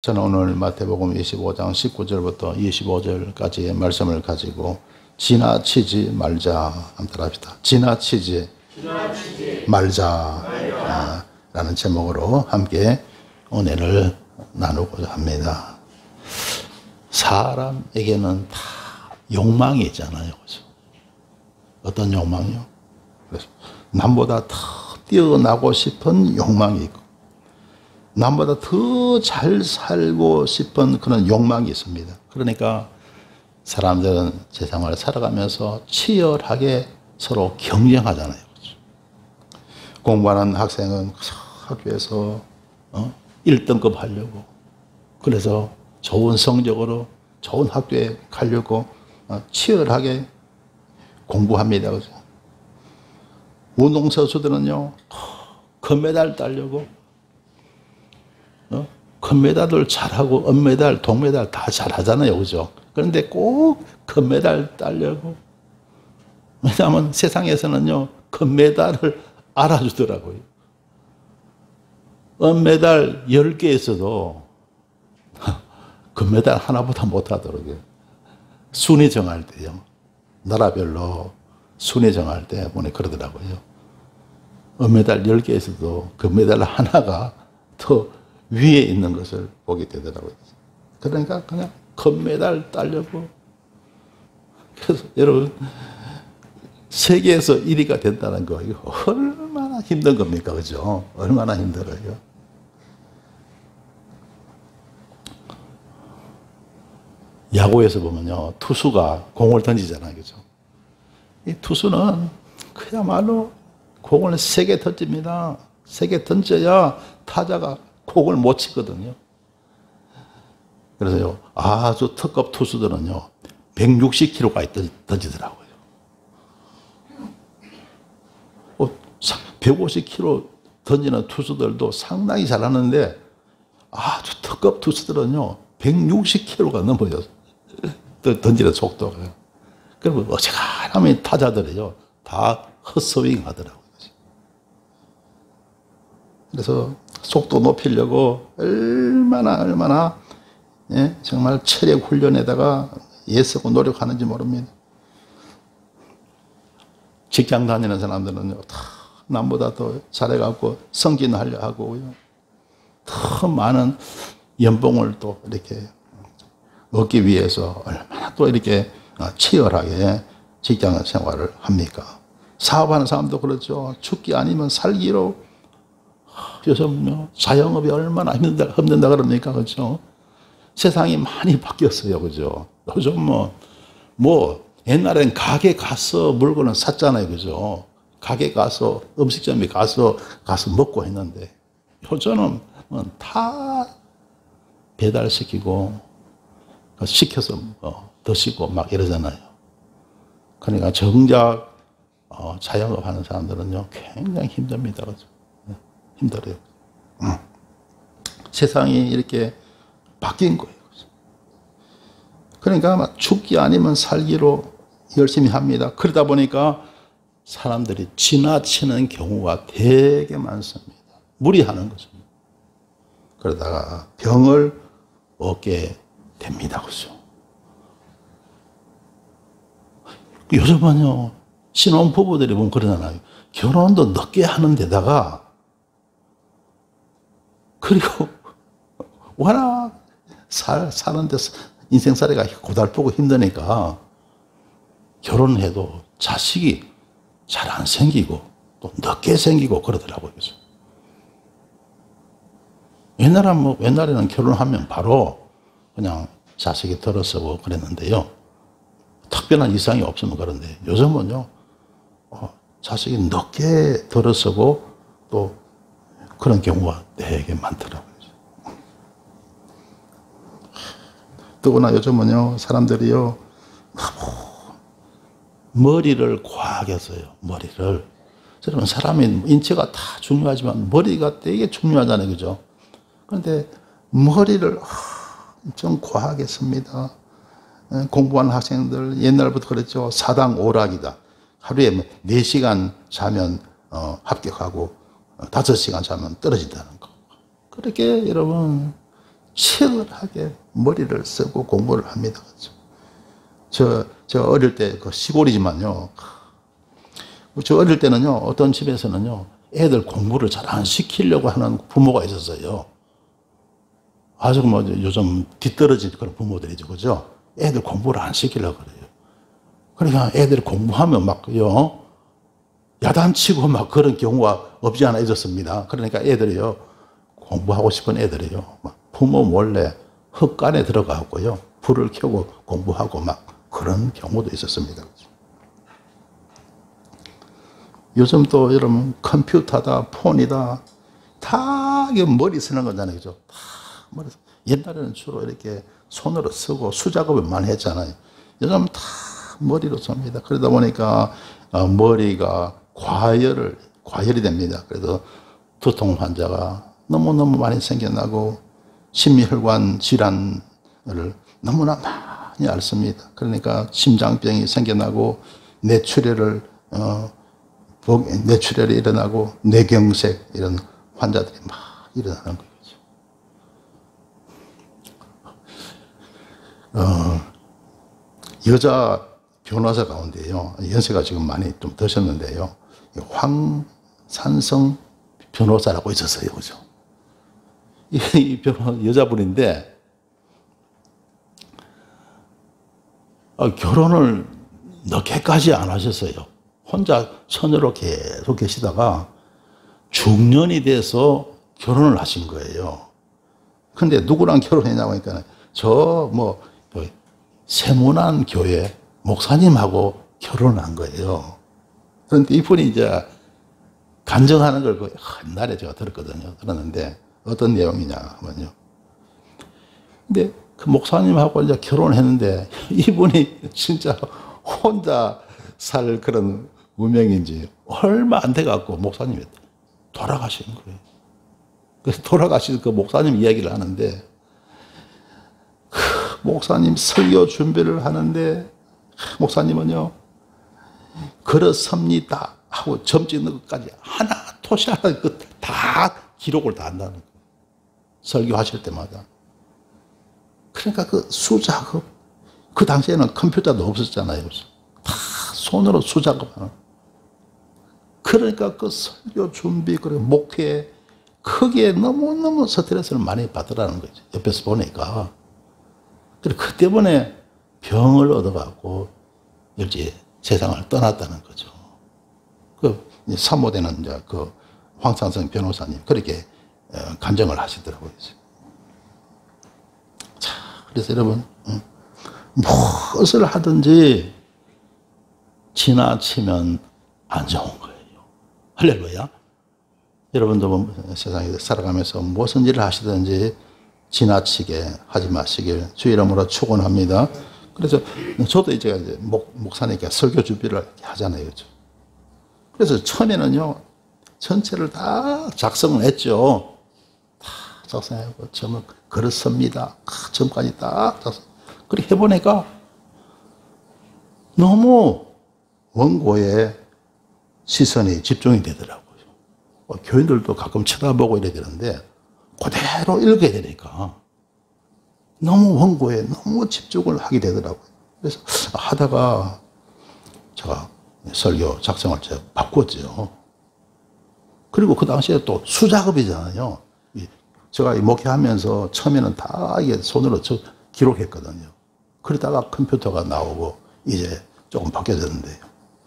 저는 오늘 마태복음 25장 19절부터 25절까지의 말씀을 가지고 지나치지 말자 한번 합시다. 지나치지 말자 라는 제목으로 함께 은혜를 나누고자 합니다. 사람에게는 다 욕망이 있잖아요. 그렇죠? 어떤 욕망이요? 그래서 남보다 더 뛰어나고 싶은 욕망이 있고 남보다 더 잘 살고 싶은 그런 욕망이 있습니다. 그러니까 사람들은 세상을 살아가면서 치열하게 서로 경쟁하잖아요. 그렇죠? 공부하는 학생은 학교에서 1등급 하려고, 그래서 좋은 성적으로 좋은 학교에 가려고 치열하게 공부합니다. 그렇죠? 운동선수들은요, 금메달 따려고 금메달을 잘하고 은메달, 동메달 다 잘하잖아요. 그죠? 그런데 꼭 금메달 따려고. 왜냐하면 세상에서는요, 금메달을 알아주더라고요. 은메달 10개 있어도 금메달 하나보다 못하더라고요. 순위 정할 때요. 나라별로 순위 정할 때 보니 그러더라고요. 은메달 10개 있어도 금메달 하나가 더 위에 있는 것을 보게 되더라고요. 그러니까 그냥 금메달 따려고. 그래서 여러분, 세계에서 1위가 된다는 거, 이거 얼마나 힘든 겁니까? 그죠? 얼마나 힘들어요. 야구에서 보면요, 투수가 공을 던지잖아요. 그죠? 이 투수는 그야말로 공을 세게 던집니다. 세게 던져야 타자가 공을 못 치거든요. 그래서요, 아주 특급 투수들은요, 160km까지 던지더라고요. 150km 던지는 투수들도 상당히 잘하는데, 아주 특급 투수들은요, 160km가 넘어요. 던지는 속도가. 그리고 어지간하면 타자들이요, 다 헛스윙 하더라고요. 그래서 속도 높이려고 얼마나 정말 체력 훈련에다가 애쓰고 노력하는지 모릅니다. 직장 다니는 사람들은 다 남보다 더 잘해갖고 승진하려 하고요. 더 많은 연봉을 또 이렇게 얻기 위해서 얼마나 또 이렇게 치열하게 직장 생활을 합니까? 사업하는 사람도 그렇죠. 죽기 아니면 살기로. 요즘 자영업이 얼마나 힘든다 그럽니까? 그렇죠? 세상이 많이 바뀌었어요. 그죠? 요즘 옛날엔 가게 가서 물건을 샀잖아요. 그죠? 가게 가서, 음식점에 가서 먹고 했는데, 요즘은 다 배달시키고, 시켜서 드시고 막 이러잖아요. 그러니까 정작 자영업 하는 사람들은요, 굉장히 힘듭니다. 그죠? 힘들어요. 세상이 이렇게 바뀐 거예요. 그러니까 죽기 아니면 살기로 열심히 합니다. 그러다 보니까 사람들이 지나치는 경우가 되게 많습니다. 무리하는 거죠. 그러다가 병을 얻게 됩니다. 그죠? 요즘은요, 신혼부부들이 보면 그러잖아요. 결혼도 늦게 하는 데다가 그리고 워낙 사는데 인생살이가 고달프고 힘드니까 결혼해도 자식이 잘 안 생기고 또 늦게 생기고 그러더라고요. 옛날에는 결혼하면 바로 그냥 자식이 들어서고 그랬는데요. 특별한 이상이 없으면 그런데 요즘은요, 자식이 늦게 들어서고 또 그런 경우가 되게 많더라고요. 더구나 요즘은요, 사람들이요, 머리를 과하게 써요. 머리를. 여러분, 사람의 인체가 다 중요하지만 머리가 되게 중요하잖아요. 그죠? 그런데 머리를 엄청 과하게 씁니다. 공부하는 학생들, 옛날부터 그랬죠. 사당 오락이다. 하루에 4시간 자면 합격하고 5시간 자면 떨어진다는 거. 그렇게 여러분 치열하게 머리를 쓰고 공부를 합니다. 저 어릴 때 그 시골이지만요. 저 어릴 때는요, 어떤 집에서는요, 애들 공부를 잘 안 시키려고 하는 부모가 있었어요. 아주 뭐 요즘 뒤떨어진 그런 부모들이죠. 그죠? 애들 공부를 안 시키려고 그래요. 그러니까 애들이 공부하면 막요, 야단치고 막 그런 경우가 없지 않아 있었습니다. 그러니까 애들이요, 공부하고 싶은 애들이요, 막 부모 몰래 흙간에 들어가고요, 불을 켜고 공부하고 막 그런 경우도 있었습니다. 요즘 또 여러분 컴퓨터다, 폰이다, 다 머리 쓰는 거잖아요. 그죠? 다 머리. 옛날에는 주로 이렇게 손으로 쓰고 수작업을 많이 했잖아요. 요즘 다 머리로 씁니다. 그러다 보니까 머리가 과열이 됩니다. 그래서 두통 환자가 너무너무 많이 생겨나고 심혈관 질환을 너무나 많이 앓습니다. 그러니까 심장병이 생겨나고 뇌출혈이 일어나고 뇌경색 이런 환자들이 막 일어나는 거죠. 여자 변호사 가운데요, 연세가 지금 많이 좀 드셨는데요, 황산성 변호사라고 있었어요. 그죠? 이 여자분인데, 결혼을 늦게까지 안 하셨어요. 혼자 처녀로 계속 계시다가 중년이 돼서 결혼을 하신 거예요. 근데 누구랑 결혼했냐고 하니까 세문안 교회 목사님하고 결혼한 거예요. 그런데 이분이 이제 간증하는 걸 옛날에 제가 들었는데 어떤 내용이냐면요. 근데 그 목사님하고 이제 결혼을 했는데 이분이 진짜 혼자 살 그런 운명인지 얼마 안 돼갖고 목사님이 돌아가신 거예요. 그래서 돌아가신 그 목사님 이야기를 하는데, 그 목사님 설교 준비를 하는데 목사님은요, 그렇습니다 하고 점 찍는 것까지 하나 토시 하나 다 기록을 다 한다는 거예요. 설교하실 때마다. 그러니까 그 수작업, 그 당시에는 컴퓨터도 없었잖아요. 다 손으로 수작업하는. 그러니까 그 설교 준비, 그리고 목회, 크게 너무너무 스트레스를 많이 받으라는 거죠. 옆에서 보니까. 그 때문에 병을 얻어갖고 일찍 세상을 떠났다는 거죠. 그 사모되는 이제 그 황산성 변호사님 그렇게 간증을 하시더라고요. 자, 그래서 여러분 무엇을 하든지 지나치면 안 좋은 거예요. 할렐루야. 여러분도 세상에 살아가면서 무슨 일을 하시든지 지나치게 하지 마시길 주의 이름으로 축원합니다. 그래서 저도 이제 목사님께 설교 준비를 하잖아요. 그렇죠? 그래서 처음에는요, 전체를 다 작성을 했죠. 다 작성하고, 점은 그렇습니다. 점까지 딱 작성. 그렇게 해보니까 너무 원고에 시선이 집중이 되더라고요. 교인들도 가끔 쳐다보고 이래야 되는데, 그대로 읽어야 되니까 너무 원고에 너무 집중을 하게 되더라고요. 그래서 하다가 제가 설교 작성을 제가 바꿨죠. 그리고 그 당시에 또 수작업이잖아요. 제가 목회하면서 처음에는 다 이게 손으로 기록했거든요. 그러다가 컴퓨터가 나오고 이제 조금 바뀌어졌는데요.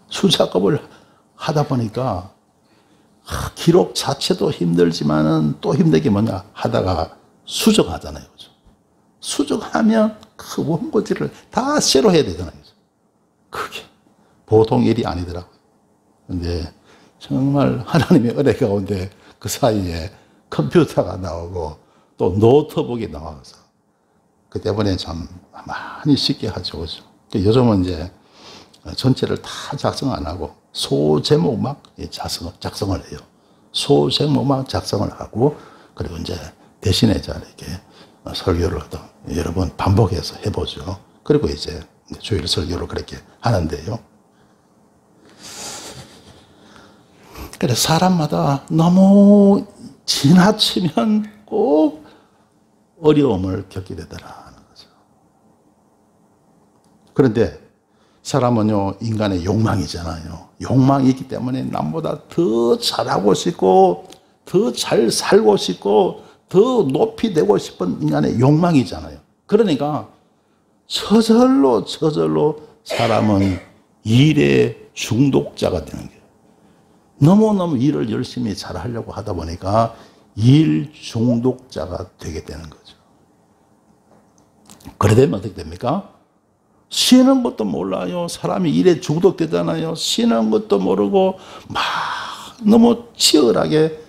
수작업을 하다 보니까 기록 자체도 힘들지만은 또 힘든 게 뭐냐 하다가 수정하잖아요. 그죠? 수정하면 그 원고지를 다 새로 해야 되잖아요. 그게 보통 일이 아니더라고요. 근데 정말 하나님의 은혜 가운데 그 사이에 컴퓨터가 나오고 또 노트북이 나와서 그 때문에 참 많이 쉽게 하죠. 그죠? 요즘은 이제 전체를 다 작성 안 하고 소제목만 작성을 해요. 소제목만 작성을 하고, 그리고 이제 대신에 이렇게 설교를 여러 번 반복해서 해보죠. 그리고 이제 주일 설교를 그렇게 하는데요. 그래서 사람마다 너무 지나치면 꼭 어려움을 겪게 되더라 하는 거죠. 그런데 사람은요, 인간의 욕망이잖아요. 욕망이 있기 때문에 남보다 더 잘하고 싶고, 더 잘 살고 싶고, 더 높이 되고 싶은 인간의 욕망이잖아요. 그러니까 저절로 사람은 일의 중독자가 되는 거예요. 너무너무 일을 열심히 잘하려고 하다 보니까 일 중독자가 되게 되는 거죠. 그래 되면 어떻게 됩니까? 쉬는 것도 몰라요. 사람이 일에 중독되잖아요. 쉬는 것도 모르고 막 너무 치열하게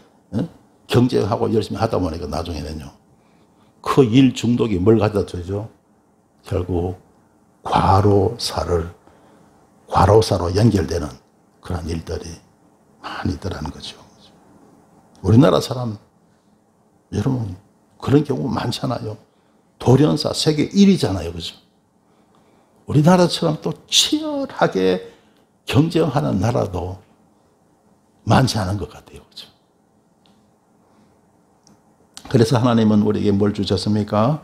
경쟁하고 열심히 하다 보니까 나중에는요, 그 일 중독이 뭘 가져다 주죠? 결국 과로사로 연결되는 그런 일들이 많이 있더라는 거죠. 우리나라 사람, 여러분, 그런 경우 많잖아요. 돌연사 세계 1위잖아요. 그죠? 우리나라처럼 또 치열하게 경쟁하는 나라도 많지 않은 것 같아요. 그죠? 그래서 하나님은 우리에게 뭘 주셨습니까?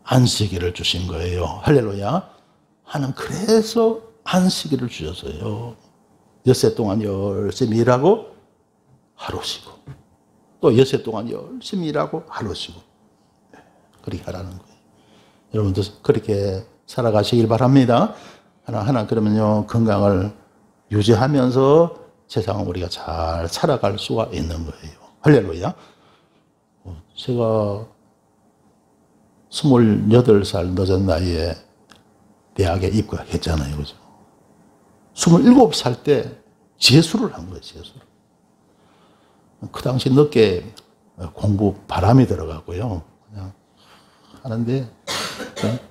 안식일을 주신 거예요. 할렐루야. 하나님 그래서 안식일을 주셨어요. 엿새 동안 열심히 일하고 하루 쉬고, 또 엿새 동안 열심히 일하고 하루 쉬고, 그렇게 하라는 거예요. 여러분도 그렇게 살아가시길 바랍니다. 하나 그러면요, 건강을 유지하면서 세상을 우리가 잘 살아갈 수가 있는 거예요. 할렐루야. 제가 28살 늦은 나이에 대학에 입학했잖아요. 그죠? 27살 때 재수를 한 거예요, 재수를. 그 당시 늦게 공부 바람이 들어가고요. 그냥 하는데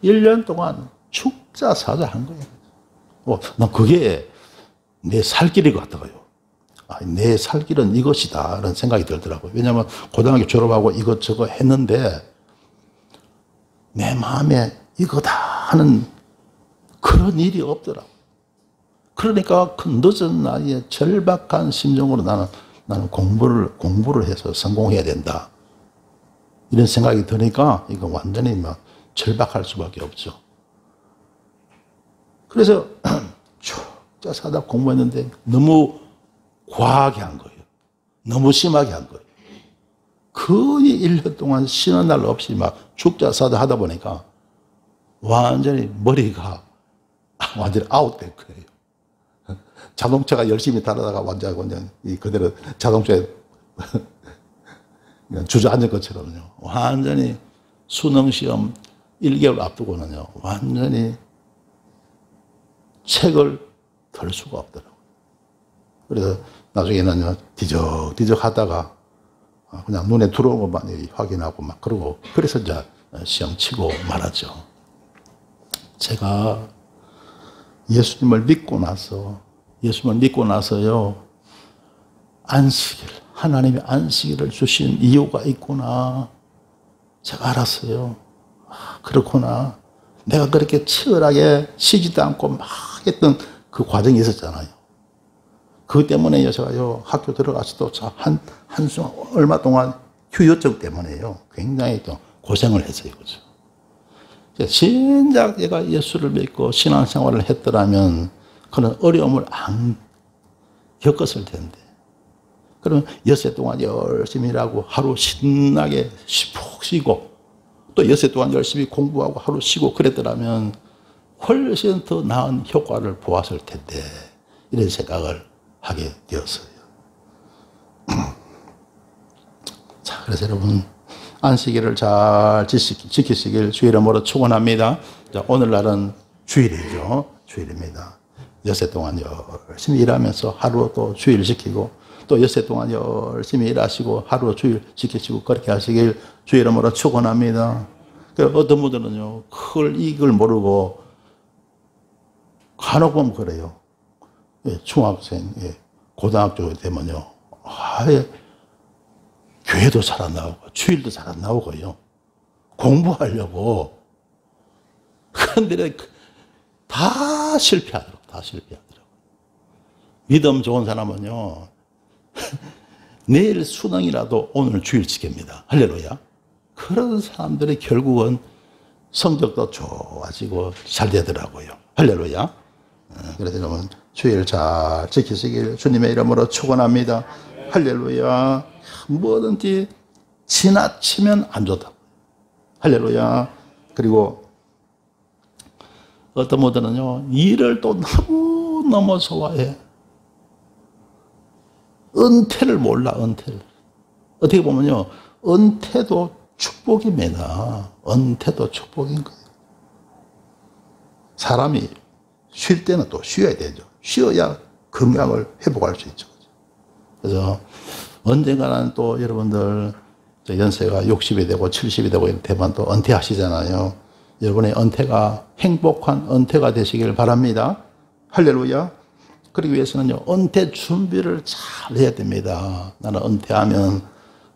1년 동안 축자 사자 한 거예요. 난 그게 내 살 길인 것 같아요. 내 살 길은 이것이다 라는 생각이 들더라고요. 왜냐하면 고등학교 졸업하고 이것저것 했는데 내 마음에 이거다 하는 그런 일이 없더라고요. 그러니까 그 늦은 나이에 절박한 심정으로 나는 공부를 해서 성공해야 된다. 이런 생각이 드니까 이거 완전히 막 절박할 수밖에 없죠. 그래서 축자 사다 공부했는데 너무 과하게 한 거예요. 너무 심하게 한 거예요. 거의 1년 동안 쉬는 날 없이 막 축자 사다 하다 보니까 완전히 머리가 완전히 아웃된 거예요. 자동차가 열심히 달아다가 완전 그대로 자동차에 주저앉은 것처럼요. 완전히 수능 시험 1개월 앞두고는요, 완전히 책을 덜 수가 없더라고요. 그래서 나중에는요, 뒤적뒤적 하다가 그냥 눈에 들어온 것만 확인하고 막 그러고, 그래서 이제 시험 치고 말았죠. 제가 예수님을 믿고 나서요, 하나님이 안식일을 주신 이유가 있구나. 제가 알았어요. 그렇구나. 내가 그렇게 치열하게 쉬지도 않고 막 했던 그 과정이 있었잖아요. 그것 때문에요, 제가요, 학교 들어가서도 한숨 얼마 동안 휴유증 때문에요, 굉장히 또 고생을 했어요. 그죠? 진작 제가 예수를 믿고 신앙생활을 했더라면 그런 어려움을 안 겪었을 텐데. 그럼 엿새 동안 열심히 일하고 하루 신나게 푹 쉬고 또 엿새 동안 열심히 공부하고 하루 쉬고 그랬더라면 훨씬 더 나은 효과를 보았을 텐데, 이런 생각을 하게 되었어요. 자, 그래서 여러분, 안식일을 잘 지키시길 주의 이름으로 축원합니다. 자, 오늘날은 주일이죠. 주일입니다. 엿새 동안 열심히 일하면서 하루 또 주일 지키고, 또 엿새 동안 열심히 일하시고 하루 주일 지키시고, 그렇게 하시길 주의 이름으로 축원합니다. 어떤 분들은요, 이걸 모르고 간혹 보면 그래요. 중학생, 고등학교 되면요, 아예 교회도 잘 안 나오고 주일도 잘 안 나오고요, 공부하려고. 그런데 다 실패하더라고요. 믿음 좋은 사람은요, 내일 수능이라도 오늘 주일 지킵니다. 할렐루야. 그런 사람들이 결국은 성적도 좋아지고 잘 되더라고요. 할렐루야. 그래서 여러분 주의를 잘 지키시길 주님의 이름으로 축원합니다. 할렐루야. 뭐든지 지나치면 안 좋다. 할렐루야. 그리고 어떤 분들은요, 일을 또 너무 좋아해. 은퇴를 몰라, 은퇴를. 어떻게 보면요, 은퇴도 축복입니다. 은퇴도 축복인 거예요. 사람이 쉴 때는 또 쉬어야 되죠. 쉬어야 건강을 회복할 수 있죠. 그래서 언젠가는 또 여러분들 연세가 60이 되고 70이 되고 이럴 때만 또 은퇴하시잖아요. 여러분의 은퇴가 행복한 은퇴가 되시길 바랍니다. 할렐루야. 그러기 위해서는요, 은퇴 준비를 잘 해야 됩니다. 나는 은퇴하면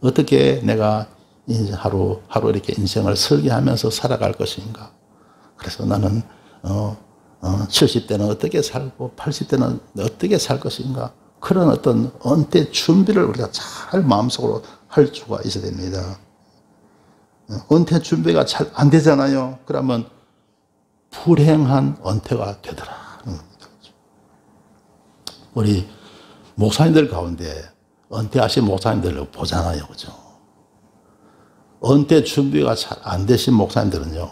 어떻게 내가 하루 이렇게 인생을 설계하면서 살아갈 것인가. 그래서 나는 70대는 어떻게 살고 80대는 어떻게 살 것인가. 그런 어떤 은퇴 준비를 우리가 잘 마음속으로 할 수가 있어야 됩니다. 은퇴 준비가 잘 안 되잖아요. 그러면 불행한 은퇴가 되더라. 우리 목사님들 가운데 은퇴하신 목사님들을 보잖아요. 그죠? 은퇴 준비가 잘 안 되신 목사님들은요,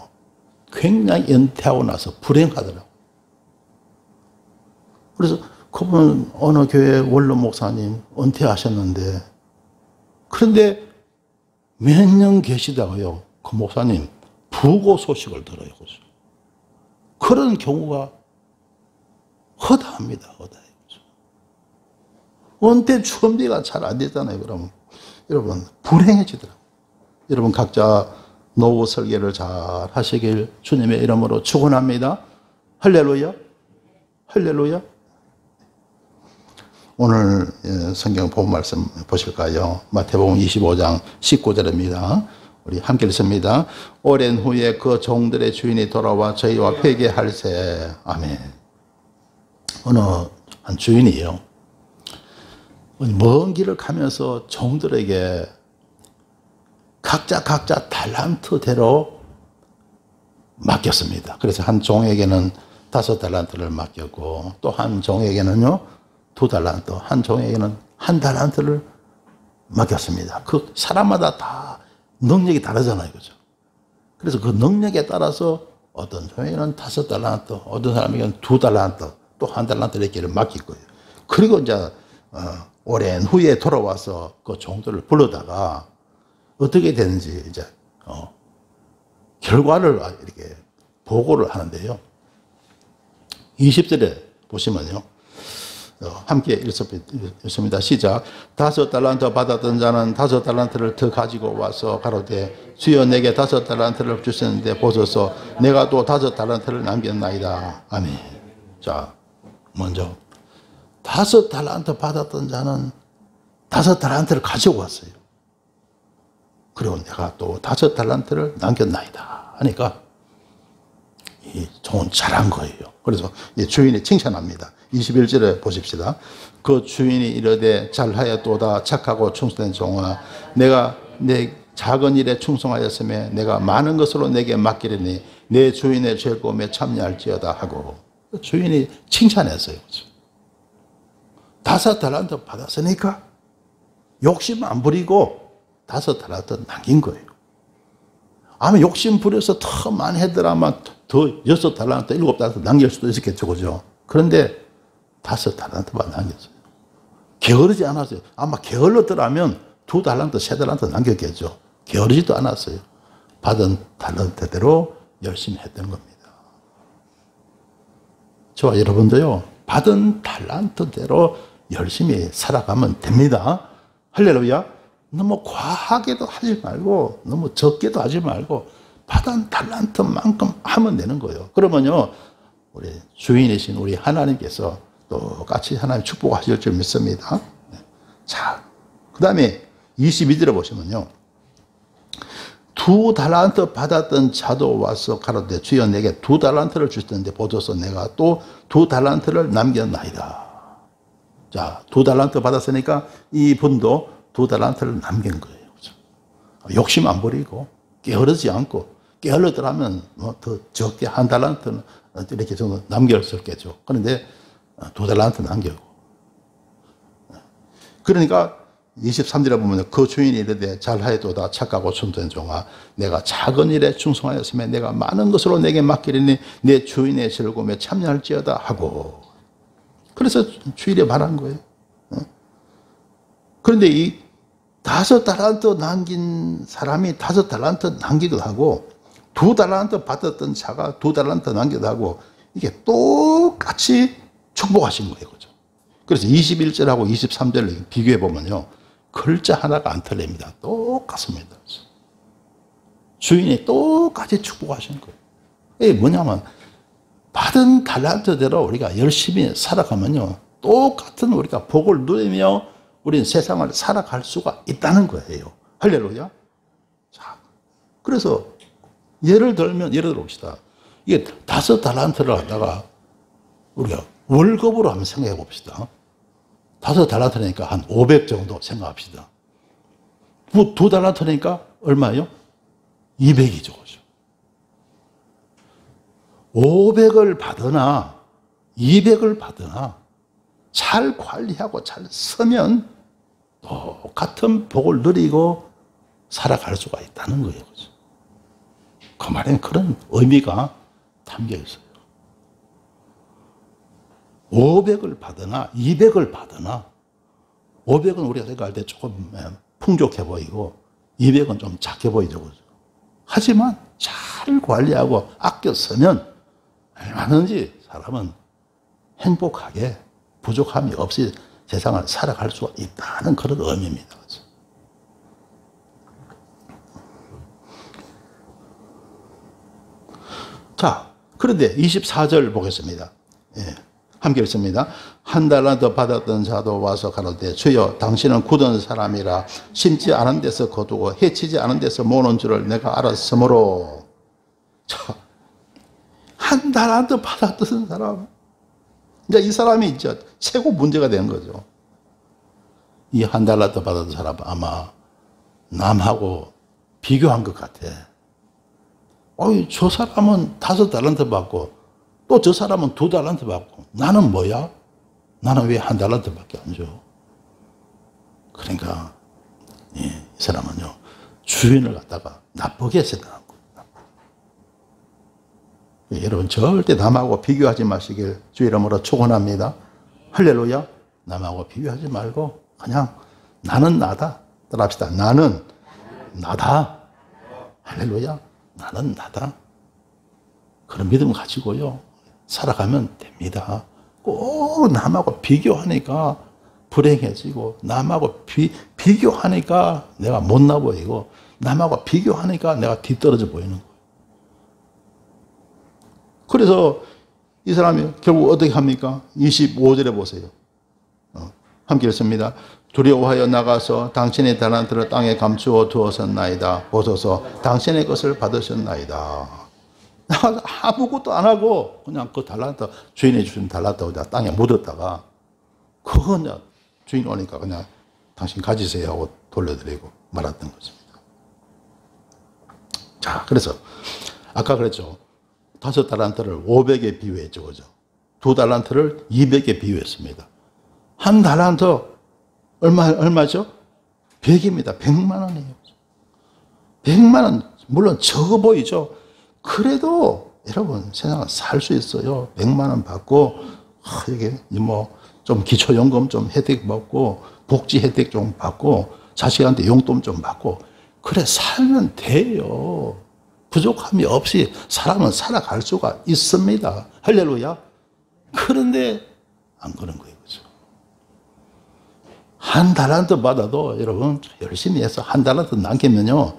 굉장히 은퇴하고 나서 불행하더라고요. 그래서 그분은 어느 교회 원로 목사님 은퇴하셨는데, 그런데 몇 년 계시다가요, 그 목사님 부고 소식을 들어요. 그죠? 그런 경우가 허다합니다. 허다해요. 은퇴 준비가 잘 안 되잖아요. 그러면 여러분 불행해지더라고요. 여러분 각자 노후 설계를 잘 하시길 주님의 이름으로 축원합니다. 할렐루야. 할렐루야. 오늘 성경 본 말씀 보실까요? 마태복음 25장 19절입니다. 우리 함께 읽습니다. 오랜 후에 그 종들의 주인이 돌아와 저희와 회개할세. 아멘. 어느 한 주인이요, 먼 길을 가면서 종들에게 각자 달란트대로 맡겼습니다. 그래서 한 종에게는 5달란트를 맡겼고, 또 한 종에게는요 2달란트, 한 종에게는 1달란트를 맡겼습니다. 그 사람마다 다 능력이 다르잖아요. 그죠? 그래서 그 능력에 따라서 어떤 종에게는 5달란트, 어떤 사람에게는 2달란트, 또 1달란트 이렇게 맡길 거예요. 그리고 이제 오랜 후에 돌아와서 그 종들을 불러다가 어떻게 되는지 이제 결과를 이렇게 보고를 하는데요. 20절에 보시면요, 함께 읽습니다. 시작. 5달란트 받았던 자는 5달란트를 더 가지고 와서 가로되 주여 내게 5달란트를 주셨는데 보소서 내가 또 5달란트를 남겼나이다. 아멘. 자, 먼저 5달란트 받았던 자는 5달란트를 가지고 왔어요. 그리고 내가 또 5달란트를 남겼나이다 하니까 이 종은 잘한 거예요. 그래서 주인이 칭찬합니다. 21절에 보십시다. 그 주인이 이르되 잘하였도다 착하고 충성된 종아, 내가 내 작은 일에 충성하였으며 내가 많은 것으로 내게 맡기려니 내 주인의 즐거움에 참여할지어다 하고 주인이 칭찬했어요. 5달란트 받았으니까 욕심 안 부리고 5달란트 남긴 거예요. 아마 욕심 부려서 더 많이 했더라면 더 6달란트, 7달란트 남길 수도 있었겠죠. 그죠? 그런데 5달란트만 남겼어요. 게으르지 않았어요. 아마 게을렀더라면 2달란트, 3달란트 남겼겠죠. 게으르지도 않았어요. 받은 달란트대로 열심히 했던 겁니다. 저와 여러분도요, 받은 달란트대로 열심히 살아가면 됩니다. 할렐루야. 너무 과하게도 하지 말고 너무 적게도 하지 말고 받은 달란트만큼 하면 되는 거예요. 그러면요, 우리 주인이신 우리 하나님께서 똑같이 하나님 축복하실 줄 믿습니다. 자, 그 다음에 22절에 보시면요, 2달란트 받았던 자도 와서 가로되 주여 내게 2달란트를 주셨는데 보소서 내가 또 2달란트를 남겼나이다. 자, 2달란트 받았으니까 이분도 2달란트를 남긴 거예요. 그렇죠? 욕심 안 부리고 게으르지 않고, 게을렀더라면 뭐 더 적게 한 달란트는 이렇게 정도 남겼었겠죠. 그런데 2달란트 남기고. 그러니까 23절에 보면 그 주인이 이르되 잘하였도다 착하고 순수한 종아 내가 작은 일에 충성하였으면 내가 많은 것으로 내게 맡기리니 내 주인의 즐거움에 참여할지어다 하고. 그래서 주인이 말한 거예요. 그런데 이 5달란트 남긴 사람이 5달란트 남기기도 하고 2달란트 받았던 자가 2달란트 남기기도 하고 이게 똑같이 축복하신 거예요. 그죠? 그래서 21절하고 23절을 비교해 보면요. 글자 하나가 안 틀립니다. 똑같습니다. 주인이 똑같이 축복하신 거예요. 이게 뭐냐면 받은 달란트대로 우리가 열심히 살아가면요. 똑같은 우리가 복을 누리며 우리는 세상을 살아갈 수가 있다는 거예요. 할렐루야. 자, 그래서 예를 들어봅시다. 이게 5달란트를 갖다가 우리가 월급으로 한번 생각해 봅시다. 5달란트니까 한 500 정도 생각합시다. 2달란트니까 얼마예요? 200이죠. 500을 받으나 200을 받으나 잘 관리하고 잘 쓰면 똑같은 복을 누리고 살아갈 수가 있다는 거예요. 그 말에는 그런 의미가 담겨 있어요. 500을 받으나 200을 받으나 500은 우리가 생각할 때 조금 풍족해 보이고 200은 좀 작게 보이죠. 하지만 잘 관리하고 아껴 쓰면 얼마든지 사람은 행복하게 부족함이 없이 세상을 살아갈 수가 있다는 그런 의미입니다. 자, 그런데 24절 보겠습니다. 예, 함께 읽습니다. 1달란트 받았던 자도 와서 가로되 주여 당신은 굳은 사람이라 심지 않은 데서 거두고 해치지 않은 데서 모으는 줄을 내가 알았으므로. 자, 1달란트 받았던 사람, 이제 이 사람이 이제 최고 문제가 된 거죠. 이 1달란트 받았던 사람은 아마 남하고 비교한 것 같아. 어이, 저 사람은 5달란트 받고 또 저 사람은 2달란트 받고 나는 뭐야? 나는 왜 1달란트밖에 안 줘? 그러니까 이 사람은요 주인을 갖다가 나쁘게 생각한 거예요. 여러분 절대 남하고 비교하지 마시길 주 이름으로 축원합니다. 할렐루야. 남하고 비교하지 말고 그냥 나는 나다. 따라합시다. 나는 나다. 할렐루야. 나는 나다. 그런 믿음 가지고요 살아가면 됩니다. 꼭 남하고 비교하니까 불행해지고 남하고 비교하니까 내가 못나 보이고 남하고 비교하니까 내가 뒤떨어져 보이는 거예요. 그래서 이 사람이 결국 어떻게 합니까? 25절에 보세요. 함께 읽습니다. 두려워하여 나가서 당신의 달란트를 땅에 감추어 두었었나이다. 보소서 당신의 것을 받으셨나이다. 아무것도 안 하고 그냥 그 달란트 주인이 주신 달란트 땅에 묻었다가 그건 주인 오니까 그냥 당신 가지세요 하고 돌려드리고 말았던 것입니다. 자, 그래서 아까 그랬죠. 5달란트를 500에 비유했죠. 그죠? 2달란트를 200에 비유했습니다. 1달란트 얼마죠? 100입니다. 100만 원이에요. 100만 원, 물론 적어 보이죠? 그래도 여러분 세상은 살 수 있어요. 100만 원 받고 이게 뭐 좀 기초연금 좀 혜택 받고 복지 혜택 좀 받고 자식한테 용돈 좀 받고 그래 살면 돼요. 부족함이 없이 사람은 살아갈 수가 있습니다. 할렐루야. 그런데 안 그런 거예요. 그렇죠? 1달란트 받아도 여러분 열심히 해서 1달란트 남기면요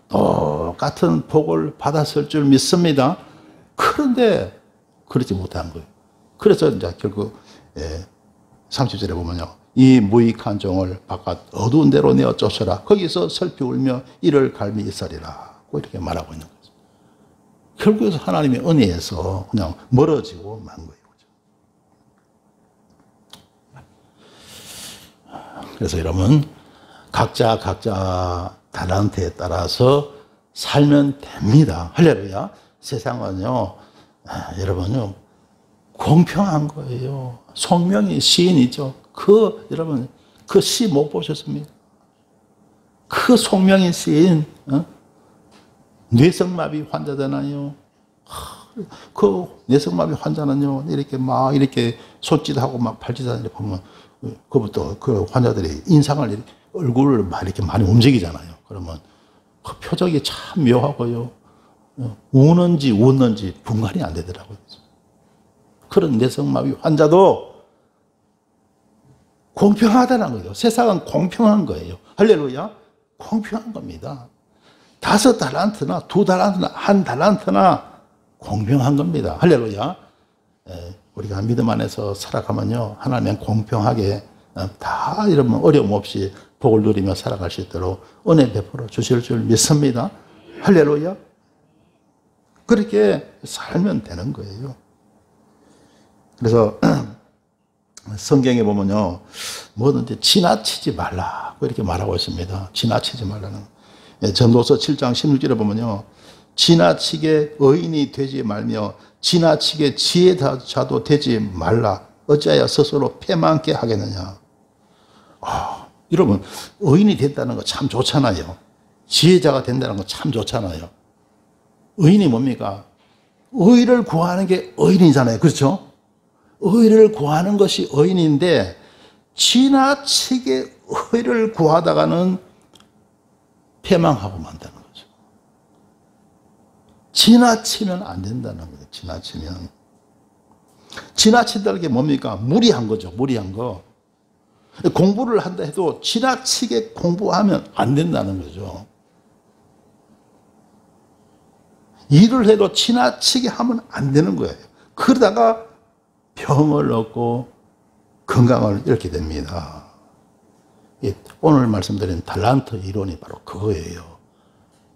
똑같은 복을 받았을 줄 믿습니다. 그런데 그렇지 못한 거예요. 그래서 이제 결국 30절에 보면요 이 무익한 종을 바깥 어두운 데로 내어 쫓으라. 거기서 슬피 울며 이를 갈미 있으리라. 이렇게 말하고 있는 거죠. 결국에서 하나님의 은혜에서 그냥 멀어지고 만 거예요. 그래서 여러분 각자 달란트에 따라서 살면 됩니다. 할렐루야. 세상은요, 여러분요, 공평한 거예요. 송명이 시인이죠. 여러분, 그 시 못 보셨습니까? 그 송명이 시인, 뇌성마비 환자잖아요. 그 뇌성마비 환자는요, 이렇게 손짓하고 막 발짓하는 데 보면, 그부터 그 환자들이 인상을, 얼굴을 막 이렇게 많이 움직이잖아요. 그러면 그 표정이 참 묘하고요. 우는지 웃는지 분간이 안 되더라고요. 그런 뇌성마비 환자도 공평하다는 거예요. 세상은 공평한 거예요. 할렐루야. 공평한 겁니다. 5달란트나 2달란트나 1달란트나 공평한 겁니다. 할렐루야. 우리가 믿음 안에서 살아가면요, 하나님은 공평하게 다 이러면 어려움 없이 복을 누리며 살아갈 수 있도록 은혜 베풀어 주실 줄 믿습니다. 할렐루야. 그렇게 살면 되는 거예요. 그래서 성경에 보면요, 뭐든지 지나치지 말라고 이렇게 말하고 있습니다. 지나치지 말라는. 전도서 7장 16절에 보면요, 지나치게 의인이 되지 말며 지나치게 지혜자도 되지 말라. 어찌하여 스스로 패망케 하겠느냐. 여러분, 의인이 된다는 거 참 좋잖아요. 지혜자가 된다는 거 참 좋잖아요. 의인이 뭡니까? 의를 구하는 게 의인이잖아요. 그렇죠? 의를 구하는 것이 의인인데 지나치게 의를 구하다가는 패망하고 만다는 거죠. 지나치면 안 된다는 거예요. 지나치면. 지나친다는 게 뭡니까? 무리한 거죠. 무리한 거. 공부를 한다 해도 지나치게 공부하면 안 된다는 거죠. 일을 해도 지나치게 하면 안 되는 거예요. 그러다가 병을 얻고 건강을 잃게 됩니다. 오늘 말씀드린 달란트 이론이 바로 그거예요.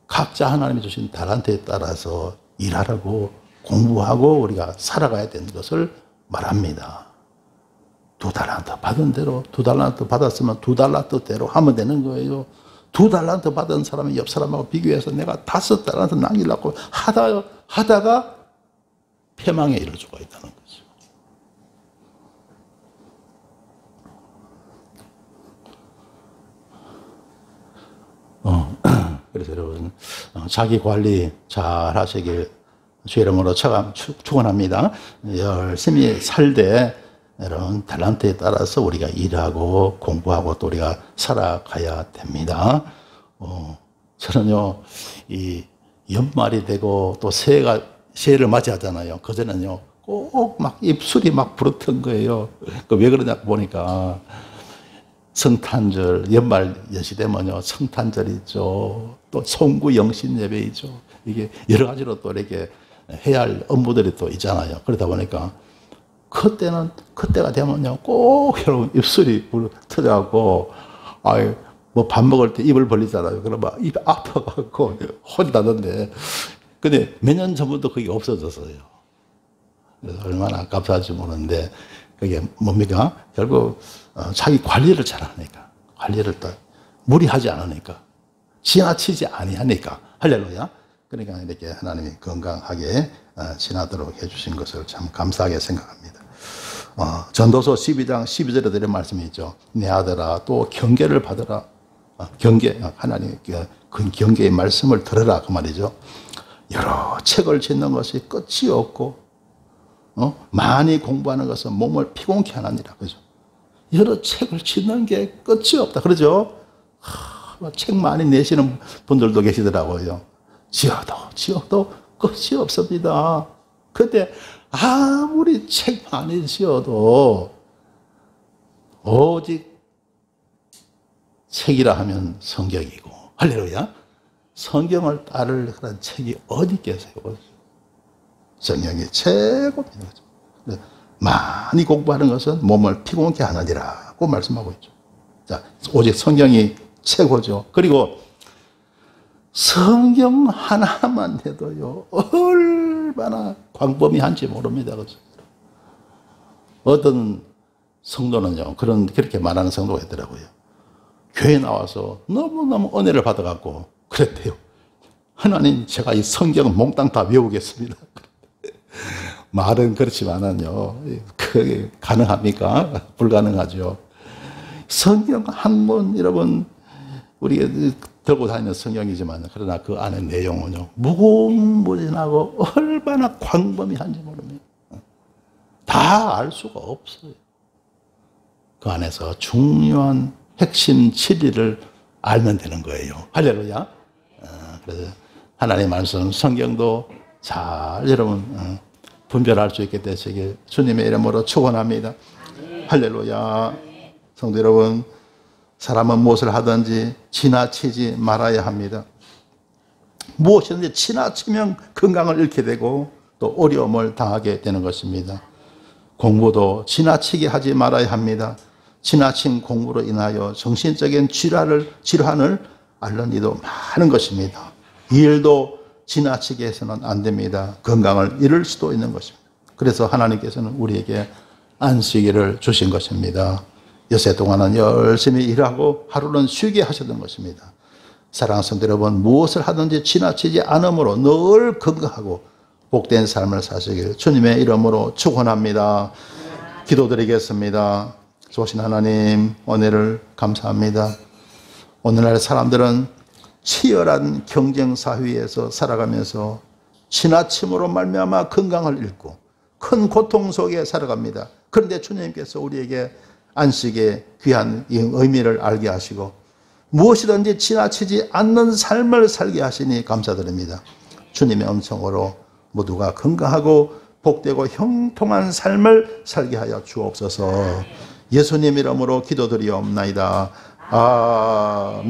각자 하나님이 주신 달란트에 따라서 일하라고 공부하고 우리가 살아가야 되는 것을 말합니다. 2달란트 받은 대로 2달란트 받았으면 2달란트대로 하면 되는 거예요. 2달란트 받은 사람이 옆 사람하고 비교해서 내가 5달란트 남기려고 하다가 패망에 이를 수가 있다는 거죠. 그래서 여러분, 자기 관리 잘 하시길 주의 이름으로 축원합니다. 열심히 살되 여러분, 달란트에 따라서 우리가 일하고 공부하고 또 우리가 살아가야 됩니다. 저는요, 이 연말이 되고 또 새해를 맞이하잖아요. 그전에는요, 꼭 막 입술이 막 부르던 거예요. 왜 그러냐 보니까 성탄절, 연말 연시되면요, 성탄절이 있죠. 또 송구 영신 예배 있죠. 이게 여러 가지로 또 이렇게 해야 할 업무들이 또 있잖아요. 그러다 보니까 그때가 되면요, 꼭 여러분 입술이 터져갖고, 뭐 밥 먹을 때 입을 벌리잖아요. 그러면 입이 아파갖고 혼나던데. 근데 몇 년 전부터 그게 없어졌어요. 그래서 얼마나 감사할지 모르는데, 그게 뭡니까? 결국, 자기 관리를 잘 하니까. 관리를 또 무리하지 않으니까. 지나치지 아니하니까. 할렐루야. 그러니까 이렇게 하나님이 건강하게 지나도록 해주신 것을 참 감사하게 생각합니다. 전도서 12장 12절에 드린 말씀이 있죠. 내 아들아, 또 경계를 받으라. 경계, 하나님의 그 경계의 말씀을 들으라. 그 말이죠. 여러 책을 짓는 것이 끝이 없고, 많이 공부하는 것은 몸을 피곤케 하느니라. 그죠? 여러 책을 짓는 게 끝이 없다. 그러죠? 책 많이 내시는 분들도 계시더라고요. 지어도 끝이 없습니다. 근데 아무리 책 많이 지어도 오직 책이라 하면 성경이고, 할렐루야. 성경을 따를 그런 책이 어디 있겠어요? 성경이 최고입니다. 많이 공부하는 것은 몸을 피곤케 하느니라고 말씀하고 있죠. 자, 오직 성경이 최고죠. 그리고 성경 하나만 해도요, 얼마나 광범위한지 모릅니다. 그렇죠? 어떤 성도는요, 그렇게 말하는 성도가 있더라고요. 교회 나와서 너무너무 은혜를 받아갖고 그랬대요. 하나님, 제가 이 성경을 몽땅 다 외우겠습니다. 말은 그렇지만은요, 그게 가능합니까? 불가능하죠. 성경 한 권, 여러분, 우리가 들고 다니는 성경이지만, 그러나 그 안의 내용은요, 무궁무진하고 얼마나 광범위한지 모릅니다. 다 알 수가 없어요. 그 안에서 중요한 핵심 진리를 알면 되는 거예요. 할렐루야. 그래서 하나님의 말씀, 성경도 잘 여러분 분별할 수 있게 되시길 주님의 이름으로 축원합니다. 할렐루야. 성도 여러분, 사람은 무엇을 하든지 지나치지 말아야 합니다. 무엇이든지 지나치면 건강을 잃게 되고 또 어려움을 당하게 되는 것입니다. 공부도 지나치게 하지 말아야 합니다. 지나친 공부로 인하여 정신적인 질환을 앓는 이도 많은 것입니다. 일도 지나치게 해서는 안 됩니다. 건강을 잃을 수도 있는 것입니다. 그래서 하나님께서는 우리에게 안식일을 주신 것입니다. 여세 동안은 열심히 일하고 하루는 쉬게 하셨던 것입니다. 사랑하는 성도 여러분, 무엇을 하든지 지나치지 않으므로 늘 건강하고 복된 삶을 사시길 주님의 이름으로 축원합니다. 기도드리겠습니다. 좋으신 하나님, 은혜를 감사합니다. 오늘날 사람들은 치열한 경쟁 사회에서 살아가면서 지나침으로 말미암아 건강을 잃고 큰 고통 속에 살아갑니다. 그런데 주님께서 우리에게 안식의 귀한 의미를 알게 하시고 무엇이든지 지나치지 않는 삶을 살게 하시니 감사드립니다. 주님의 음성으로 모두가 건강하고 복되고 형통한 삶을 살게 하여 주옵소서. 예수님 이름으로 기도드리옵나이다. 아멘.